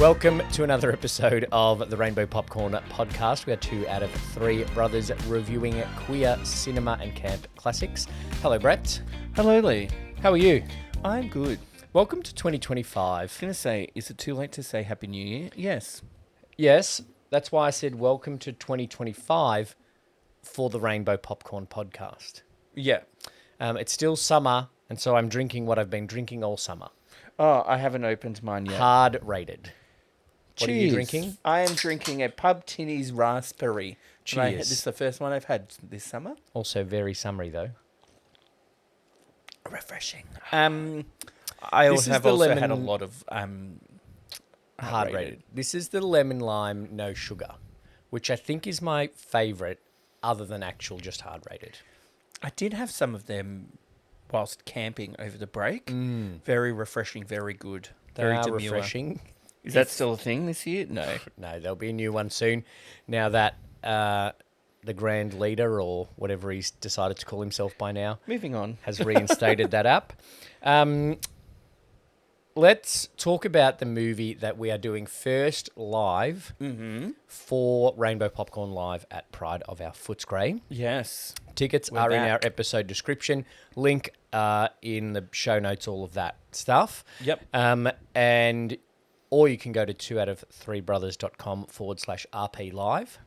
Welcome to another episode of the Rainbow Popcorn Podcast. We are 2 out of 3 brothers reviewing queer cinema and camp classics. Hello, Brett. Hello, Lee. How are you? I'm good. Welcome to 2025. I was going to say, is it too late to say Happy New Year? Yes. Yes, that's why I said welcome to 2025 for the Rainbow Popcorn Podcast. Yeah. It's still summer, and so I'm drinking what I've been drinking all summer. Oh, I haven't opened mine yet. Hard rated. What are you Cheers. drinking? I am drinking a Pub Tinny's Raspberry. Cheers. This is the first one I've had this summer. Also very summery, though. Refreshing. I This have is the also lemon- had a lot of Hard rated. This is the lemon lime no sugar, which I think is my favourite other than actual just hard rated. I did have some of them whilst camping over the break. Very refreshing, very good. They Very are demure. refreshing. Is that still a thing this year? No. No, there'll be a new one soon. Now that the Grand Leader, or whatever he's decided to call himself by now, Moving on. has reinstated that app. Let's talk about the movie that we are doing first live for Rainbow Popcorn Live at Pride of Our Footscray. Yes. Tickets We're are in back. our episode description. Link in the show notes, all of that stuff. Yep. Or you can go to 2out of3brothers.com/RP live.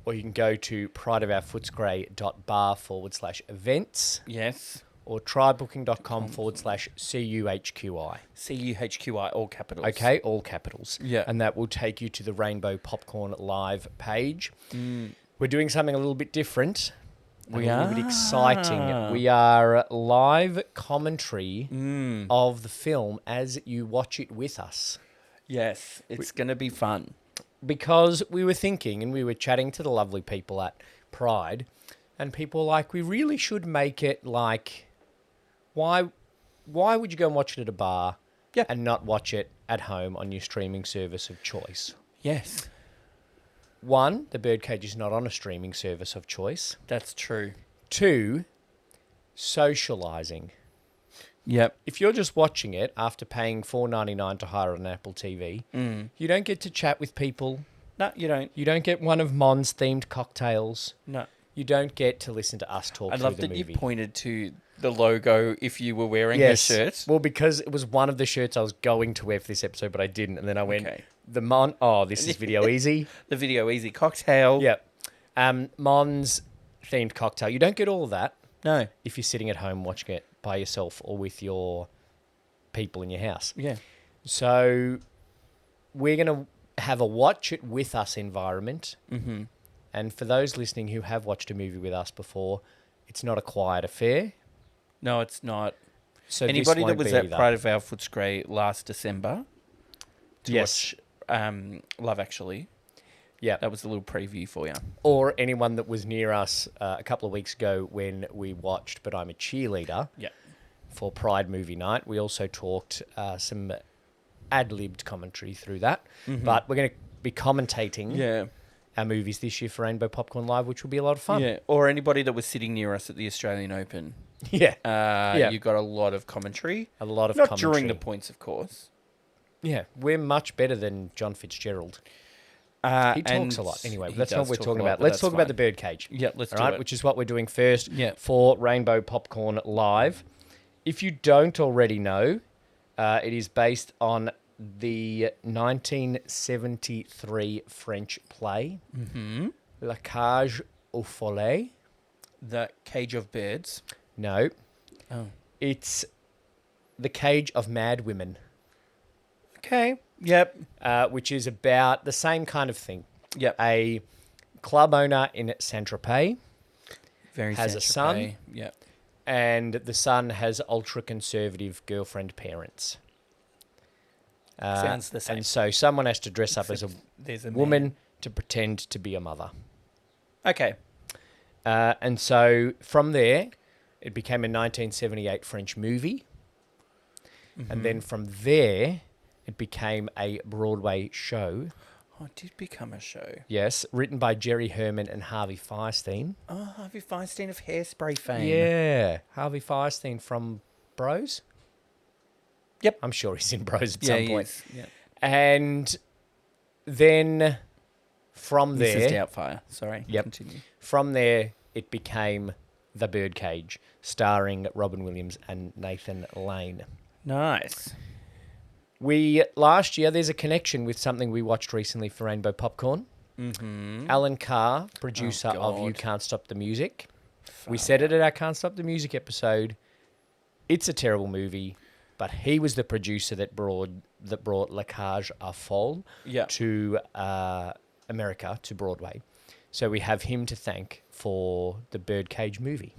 Or you can go to prideofourfootscray.bar/events. Yes. Or trybooking.com/CUHQI. CUHQI, all capitals. Okay, all capitals. Yeah. And that will take you to the Rainbow Popcorn Live page. We're doing something a little bit different. We a little bit are. exciting. We are live commentary of the film as you watch it with us. Yes, it's going to be fun. Because we were thinking, and we were chatting to the lovely people at Pride, and people were like, we really should make it like, why would you go and watch it at a bar and not watch it at home on your streaming service of choice? Yes. One, the Birdcage is not on a streaming service of choice. That's true. 2, socialising. Yep. If you're just watching it after paying $4.99 to hire an Apple TV, you don't get to chat with people. No, you don't. You don't get one of Mon's themed cocktails. No. You don't get to listen to us talk I through love the that movie. you pointed to the logo if you were wearing a shirt. Well, because it was one of the shirts I was going to wear for this episode, but I didn't. And then I went, Okay. this is Video Easy. The Video Easy cocktail. Yep. Mon's themed cocktail. You don't get all of that No. if you're sitting at home watching it by yourself or with your people in your house. Yeah. So we're going to have a watch it with us environment. Mm-hmm. And for those listening who have watched a movie with us before, it's not a quiet affair. No, it's not. So Anybody this that won't was be at either. Pride of Our Footscray last December to Yes. watch Love Actually, Yeah. that was a little preview for you. Or anyone that was near us a couple of weeks ago when we watched But I'm a Cheerleader Yeah. for Pride Movie Night. We also talked some ad-libbed commentary through that. But we're going to be commentating Yeah. our movies this year for Rainbow Popcorn Live, which will be a lot of fun. Yeah. Or anybody that was sitting near us at the Australian Open. Yeah. You got a lot of commentary. A lot of Not commentary. during the points, of course. Yeah, we're much better than John Fitzgerald. He talks a lot. Anyway, that's not what we're talking about. Let's talk about the Birdcage. Yeah, let's all do right, it. which is what we're doing first Yeah. for Rainbow Popcorn Live. If you don't already know, it is based on the 1973 French play, La Cage aux Folles. The Cage of Birds. No, Oh. it's The Cage of Mad Women, Okay. Yep. which is about the same kind of thing. Yep. A club owner in Saint-Tropez Very has a Saint-Tropez. son. Yep. and the son has ultra-conservative girlfriend parents. Sounds the same. And so someone has to dress up as a There's a woman to pretend to be a mother. Okay. And so from there, it became a 1978 French movie. And then from there, it became a Broadway show. Oh, it did become a show. Yes, written by Jerry Herman and Harvey Fierstein. Oh, Harvey Fierstein of Hairspray fame. Yeah, Harvey Fierstein from Bros. Yep. I'm sure he's in Bros at Yeah, some he point. is. Yeah. And then from Mrs. there, Doubtfire. Sorry. Yep. Continue. from there, it became The Birdcage, starring Robin Williams and Nathan Lane. Nice. Last year, there's a connection with something we watched recently for Rainbow Popcorn. Mm-hmm. Alan Carr, producer of You God. Can't Stop the Music. We said it at our Can't Stop the Music episode. It's a terrible movie, but he was the producer that brought La Cage aux Folles Yeah. to America, to Broadway. So we have him to thank for the Birdcage movie.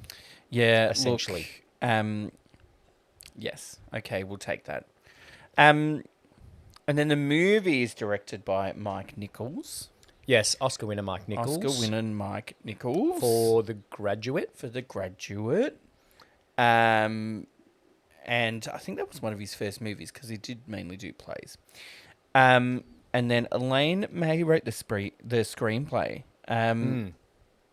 Yeah. Essentially. Look, yes. Okay, we'll take that. And then the movie is directed by Mike Nichols. Yes, Oscar winner Mike Nichols. Oscar winner Mike Nichols. For The Graduate. For The Graduate. And I think that was one of his first movies because he did mainly do plays. And then Elaine May wrote the screenplay. And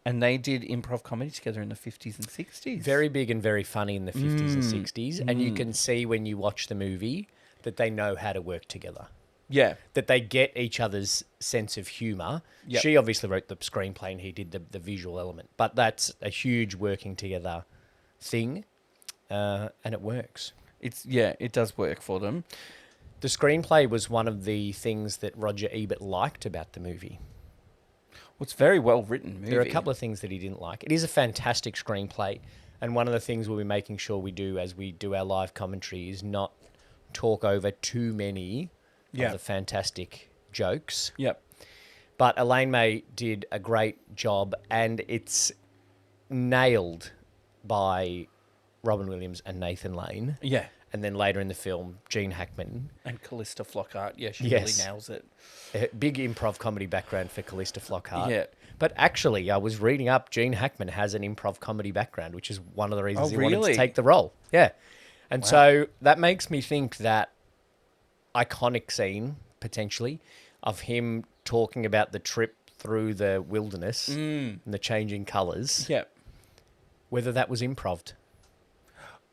they did improv comedy together in the 50s and 60s. Very big and very funny in the 50s and 60s. And you can see when you watch the movie that they know how to work together. Yeah. That they get each other's sense of humour. Yep. She obviously wrote the screenplay and he did the visual element. But that's a huge working together thing. And it works. It does work for them. The screenplay was one of the things that Roger Ebert liked about the movie. Well, it's a very well written movie. There are a couple of things that he didn't like. It is a fantastic screenplay. And one of the things we'll be making sure we do as we do our live commentary is not talk over too many of the fantastic jokes. Yep. But Elaine May did a great job, and it's nailed by Robin Williams and Nathan Lane. Yeah. And then later in the film, Gene Hackman. And Callista Flockhart. Yeah, she Yes. really nails it. A big improv comedy background for Callista Flockhart. Yeah. But actually, I was reading up, Gene Hackman has an improv comedy background, which is one of the reasons he wanted really? to take the role. Yeah. And so that makes me think that iconic scene, potentially, of him talking about the trip through the wilderness and the changing colours, Yep. whether that was improved.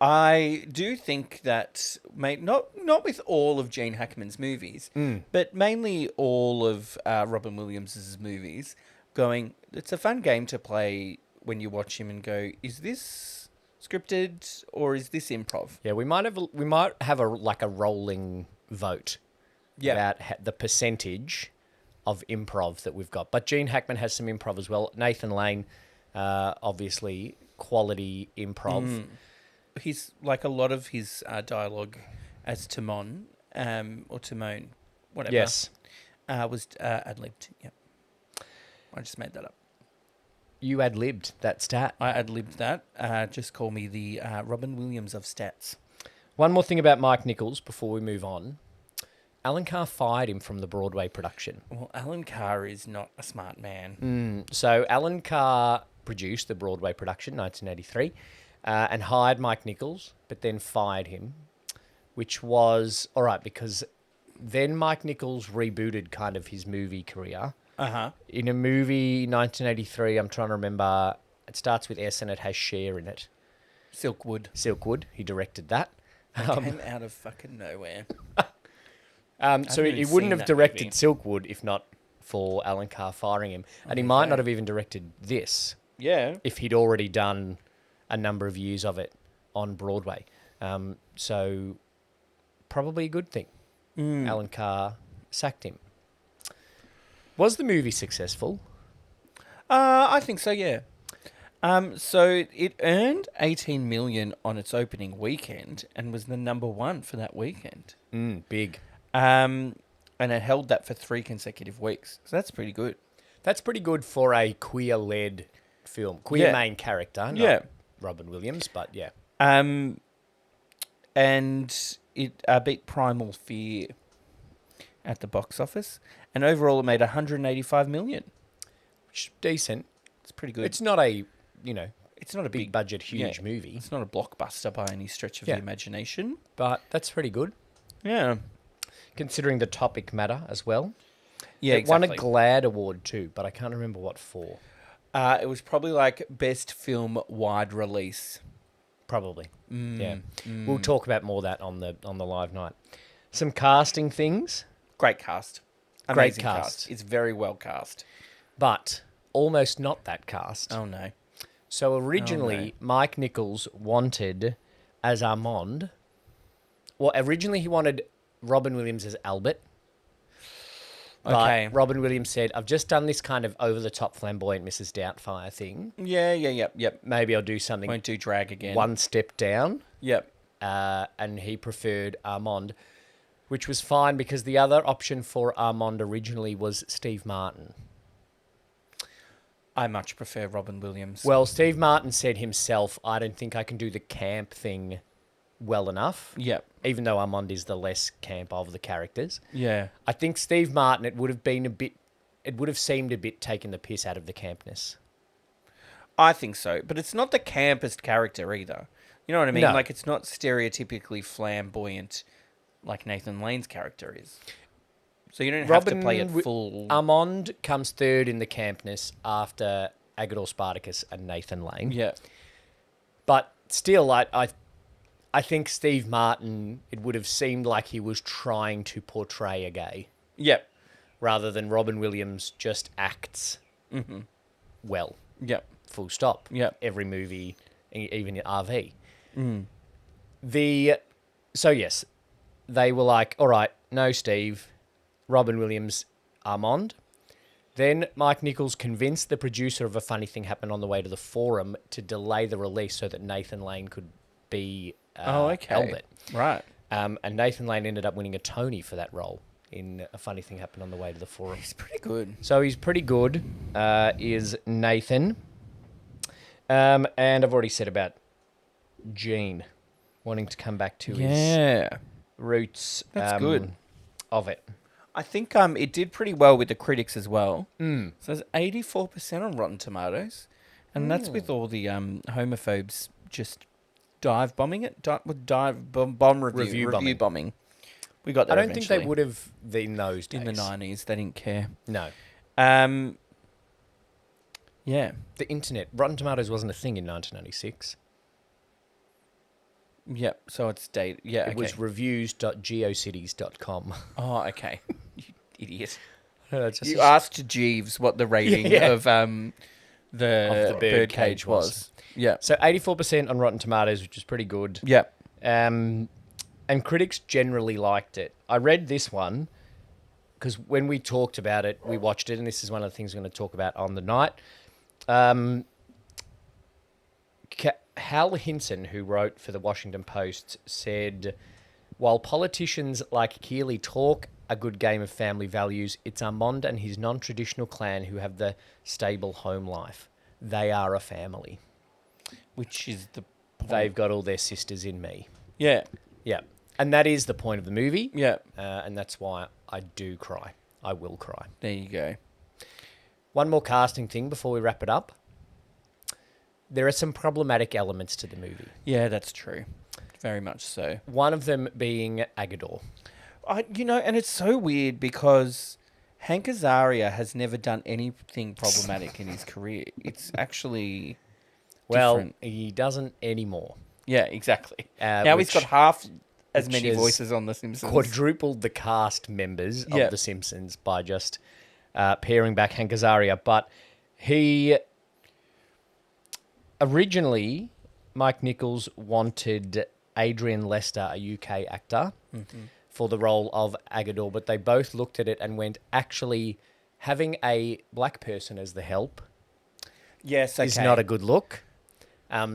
I do think that, not with all of Gene Hackman's movies, but mainly all of Robin Williams' movies, it's a fun game to play when you watch him and go, is this scripted or is this improv? Yeah, we might have a rolling vote about the percentage of improv that we've got. But Gene Hackman has some improv as well. Nathan Lane, obviously, quality improv. He's like a lot of his dialogue as Timon, or Timon, whatever. Yes. Was ad-libbed. Yep. I just made that up. You ad-libbed that stat. I ad-libbed that. Just call me the Robin Williams of stats. One more thing about Mike Nichols before we move on. Alan Carr fired him from the Broadway production. Well, Alan Carr is not a smart man. So Alan Carr produced the Broadway production, 1983, and hired Mike Nichols, but then fired him, which was all right because then Mike Nichols rebooted kind of his movie career. Uh-huh. In a movie, 1983, I'm trying to remember, it starts with S and it has Cher in it. Silkwood, he directed that. It came out of fucking nowhere. So he even wouldn't seen have that directed movie. Silkwood if not for Alan Carr firing him. And he might not have even directed this Yeah. if he'd already done a number of years of it on Broadway. So probably a good thing. Alan Carr sacked him. Was the movie successful? I think so, yeah. So it earned 18 million on its opening weekend and was the number one for that weekend. Big. And it held that for 3 consecutive weeks. So that's pretty good. That's pretty good for a queer-led film. Queer main character, not Robin Williams, but yeah. And it beat Primal Fear at the box office. And overall it made 185 million. Which is decent. It's pretty good. It's not a, It's not a big budget, huge movie. It's not a blockbuster by any stretch of the imagination. But that's pretty good. Yeah. Considering the topic matter as well. Yeah, It won a GLAAD award too, but I can't remember what for. It was probably like best film wide release. Probably. We'll talk about more of that on the live night. Some casting things. Great cast. Great Amazing cast. It's very well cast. But almost not that cast. Oh, no. So originally, Mike Nichols wanted as Armand. Well, originally he wanted Robin Williams as Albert. But Okay. Robin Williams said, I've just done this kind of over-the-top flamboyant Mrs. Doubtfire thing. Yep. Maybe I'll do something Won't do drag again. one step down. Yep. And he preferred Armand, which was fine because the other option for Armand originally was Steve Martin. I much prefer Robin Williams. Well, Steve Martin said himself, I don't think I can do the camp thing well enough. Yep. Even though Armand is the less camp of the characters. Yeah. I think Steve Martin, it would have seemed a bit taking the piss out of the campness. I think so. But it's not the campest character either. You know what I mean? No. Like, it's not stereotypically flamboyant like Nathan Lane's character is. So you don't have to play it full... Armand comes third in the campness after Agador Spartacus and Nathan Lane. Yeah. But still, I think Steve Martin, it would have seemed like he was trying to portray a gay. Yep. Rather than Robin Williams just acts well. Yep. Full stop. Yep. Every movie, even in RV. Mm. So yes, they were like, all right, no Steve, Robin Williams, Armand. Then Mike Nichols convinced the producer of A Funny Thing Happened on the Way to the Forum to delay the release so that Nathan Lane could be Albert. Right. And Nathan Lane ended up winning a Tony for that role in A Funny Thing Happened on the Way to the Forum. He's pretty good. So he's pretty good, is Nathan. And I've already said about Gene wanting to come back to his roots. That's good. Of it. I think it did pretty well with the critics as well. So it's 84% on Rotten Tomatoes. And that's with all the homophobes just dive bombing it. Bomb review bombing. We got that I don't think they would have in those days. In the 90s. They didn't care. No. Yeah. The internet. Rotten Tomatoes wasn't a thing in 1996. Yep. So it's dated. Yeah. It was reviews.geocities.com. Oh, okay. You idiot. Just You asked Jeeves what the rating of the Birdcage was. Yeah. So 84% on Rotten Tomatoes, which is pretty good. Yeah. And critics generally liked it. I read this one because when we talked about it, we watched it, and this is one of the things we're going to talk about on the night. Hal Hinson, who wrote for the Washington Post, said, while politicians like Keeley talk a good game of family values, it's Armand and his non-traditional clan who have the stable home life. They are a family. Which is the point. They've got all their sisters in me. Yeah. Yeah. And that is the point of the movie. Yeah. And that's why I do cry. I will cry. There you go. One more casting thing before we wrap it up. There are some problematic elements to the movie. Yeah, that's true. Very much so. One of them being Agador. And it's so weird because Hank Azaria has never done anything problematic in his career. It's actually different. He doesn't anymore. Yeah, exactly. Now he's got half as many voices on The Simpsons. Quadrupled the cast members of The Simpsons by just pairing back Hank Azaria. But he... Originally, Mike Nichols wanted Adrian Lester, a UK actor, for the role of Agador, but they both looked at it and went, actually, having a black person as the help is not a good look.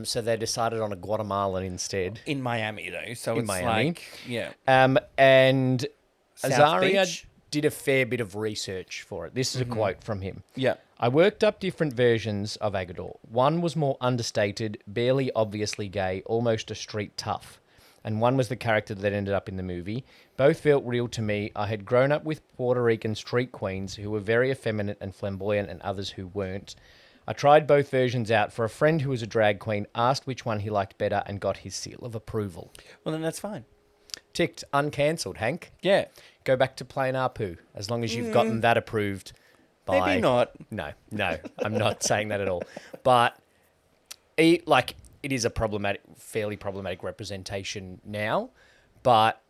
So they decided on a Guatemalan instead. In Miami, though. So in it's Miami. like, yeah. And South Azaria Beach? did a fair bit of research for it. This is a quote from him. Yeah. I worked up different versions of Agador. One was more understated, barely obviously gay, almost a street tough. And one was the character that ended up in the movie. Both felt real to me. I had grown up with Puerto Rican street queens who were very effeminate and flamboyant and others who weren't. I tried both versions out for a friend who was a drag queen, asked which one he liked better and got his seal of approval. Well, then that's fine. Ticked, uncancelled, Hank. Yeah. Go back to playing Apu, as long as you've gotten that approved by... Maybe not. No, I'm not saying that at all. But, it is a fairly problematic representation now, but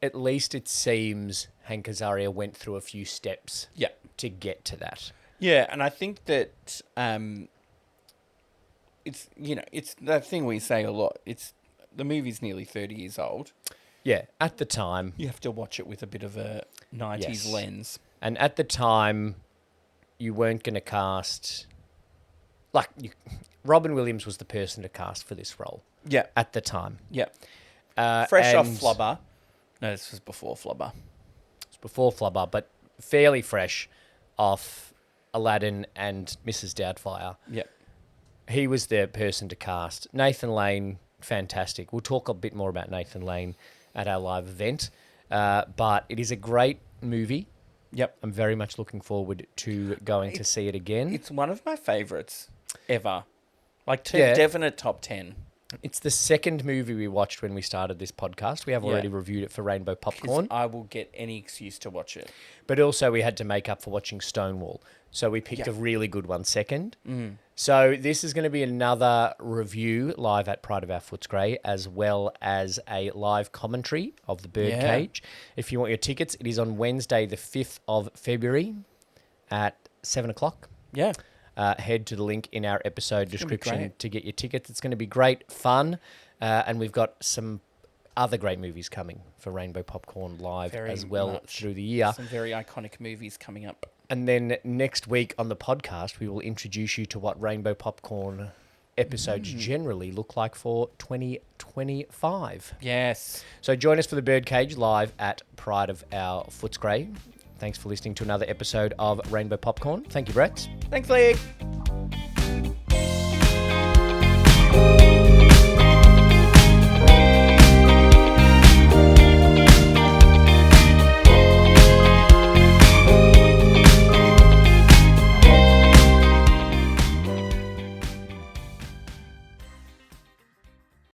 at least it seems Hank Azaria went through a few steps Yeah. to get to that. Yeah, and I think that it's it's that thing we say a lot. It's the movie's nearly 30 years old. Yeah, at the time. You have to watch it with a bit of a 90s Yes. lens. And at the time, you weren't going to cast... Robin Williams was the person to cast for this role. Yeah. At the time. Yeah. Fresh off and Flubber. No, this was before Flubber. It's before Flubber, but fairly fresh off Aladdin and Mrs. Doubtfire. Yeah. He was the person to cast. Nathan Lane, fantastic. We'll talk a bit more about Nathan Lane at our live event. But it is a great movie. Yep. I'm very much looking forward to going to see it again. It's one of my favourites ever. Like, Yeah. definite top 10. It's the second movie we watched when we started this podcast. We have already Yeah. reviewed it for Rainbow 'Cause Popcorn. I will get any excuse to watch it. But also we had to make up for watching Stonewall. So we picked Yeah. a really good one second. So this is going to be another review live at Pride of Our Footscray, as well as a live commentary of the Birdcage. If you want your tickets, it is on Wednesday, the 5th of February at 7 o'clock. Yeah. Head to the link in our episode gonna be description great. to get your tickets. It's going to be great fun. And we've got some other great movies coming for Rainbow Popcorn live Very as well much. through the year. Some very iconic movies coming up. And then next week on the podcast, we will introduce you to what Rainbow Popcorn episodes generally look like for 2025. Yes. So join us for the Birdcage live at Pride of Our Footscray. Thanks for listening to another episode of Rainbow Popcorn. Thank you, Brett. Thanks, Lee.